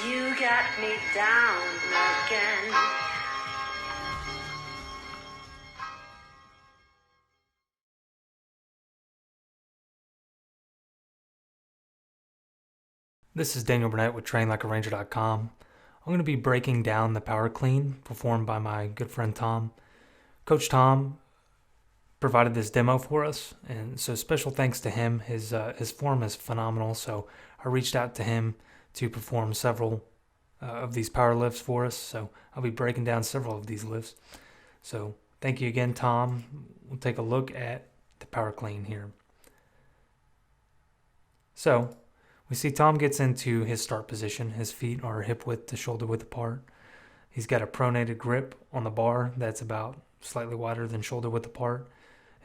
You got me down again. This is Daniel Burnett with trainlikearanger.com. I'm going to be breaking down the power clean performed by my good friend Tom. Coach Tom provided this demo for us, and so special thanks to him. His form is phenomenal, so I reached out to him to perform several of these power lifts for us, so I'll be breaking down several of these lifts. So thank you again, Tom. We'll take a look at the power clean here. So we see Tom gets into his start position. His feet are hip width to shoulder width apart. He's got a pronated grip on the bar that's about slightly wider than shoulder width apart.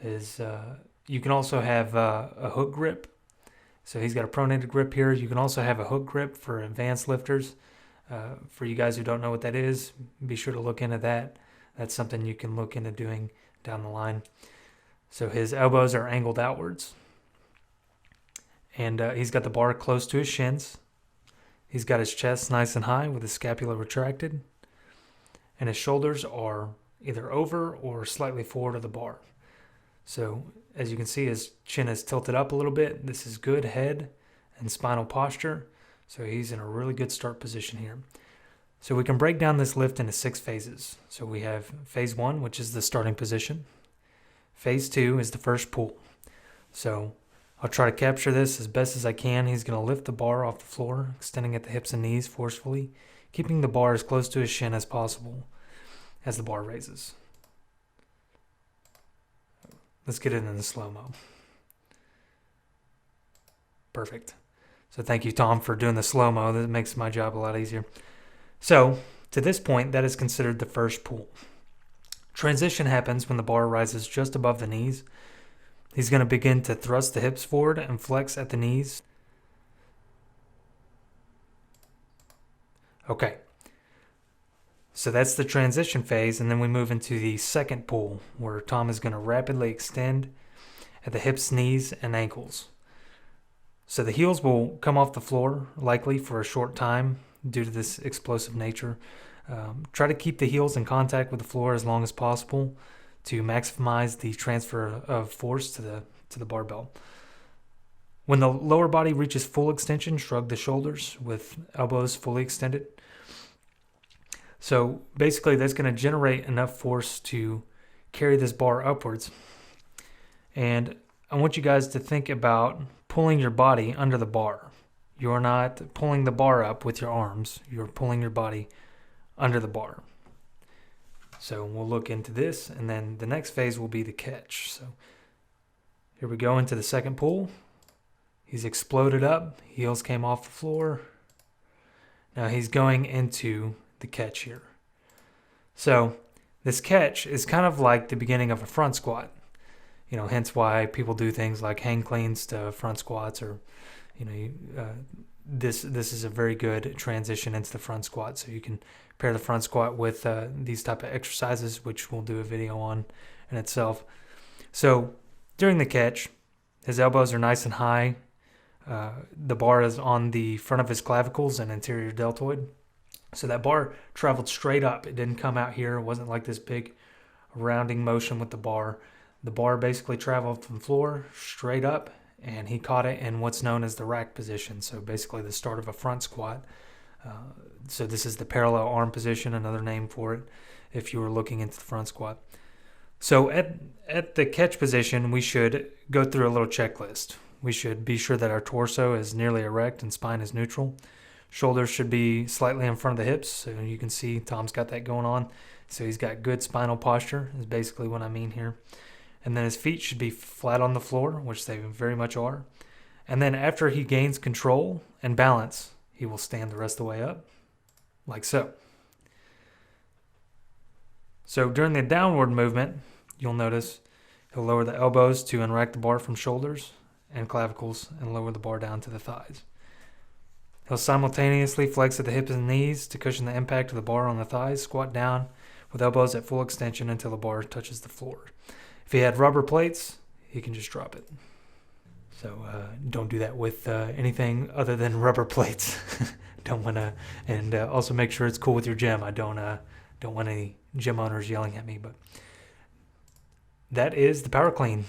You can also have a hook grip. So he's got a pronated grip here. You can also have a hook grip for advanced lifters. For you guys who don't know what that is, be sure to look into that. That's something you can look into doing down the line. So his elbows are angled outwards. And he's got the bar close to his shins. He's got his chest nice and high with his scapula retracted. And his shoulders are either over or slightly forward of the bar. So as you can see, his chin is tilted up a little bit. This is good head and spinal posture. So he's in a really good start position here. So we can break down this lift into 6 phases. So we have phase 1, which is the starting position. Phase 2 is the first pull. So I'll try to capture this as best as I can. He's going to lift the bar off the floor, extending at the hips and knees forcefully, keeping the bar as close to his shin as possible as the bar raises. Let's get it in the slow-mo. Perfect. So thank you, Tom, for doing the slow-mo. That makes my job a lot easier. So to this point, that is considered the first pull. Transition happens when the bar rises just above the knees. He's going to begin to thrust the hips forward and flex at the knees. Okay. So that's the transition phase, and then we move into the second pull, where Tom is going to rapidly extend at the hips, knees, and ankles. So the heels will come off the floor, likely for a short time due to this explosive nature. Try to keep the heels in contact with the floor as long as possible to maximize the transfer of force to the barbell. When the lower body reaches full extension, shrug the shoulders with elbows fully extended. So basically that's going to generate enough force to carry this bar upwards. And I want you guys to think about pulling your body under the bar. You're not pulling the bar up with your arms. You're pulling your body under the bar. So we'll look into this, and then the next phase will be the catch. So here we go into the second pull. He's exploded up. Heels came off the floor. Now he's going into the catch here. So this catch is kind of like the beginning of a front squat. Hence why people do things like hang cleans to front squats, or this is a very good transition into the front squat. So you can pair the front squat with these type of exercises, which we'll do a video on in itself. So during the catch, his elbows are nice and high. The bar is on the front of his clavicles and anterior deltoid. So that bar traveled straight up. It didn't come out here. It wasn't like this big rounding motion with the bar. The bar basically traveled from the floor straight up, and he caught it in what's known as the rack position. So basically the start of a front squat. So this is the parallel arm position, another name for it, if you were looking into the front squat. So at the catch position, we should go through a little checklist. We should be sure that our torso is nearly erect and spine is neutral. Shoulders should be slightly in front of the hips. So you can see Tom's got that going on. So he's got good spinal posture is basically what I mean here. And then his feet should be flat on the floor, which they very much are. And then after he gains control and balance, he will stand the rest of the way up, like so. So during the downward movement, you'll notice he'll lower the elbows to unrack the bar from shoulders and clavicles and lower the bar down to the thighs. He'll simultaneously flex at the hips and knees to cushion the impact of the bar on the thighs, squat down with elbows at full extension until the bar touches the floor. If he had rubber plates, he can just drop it. So don't do that with anything other than rubber plates. don't want to, and also make sure it's cool with your gym. I don't want any gym owners yelling at me, but that is the power clean.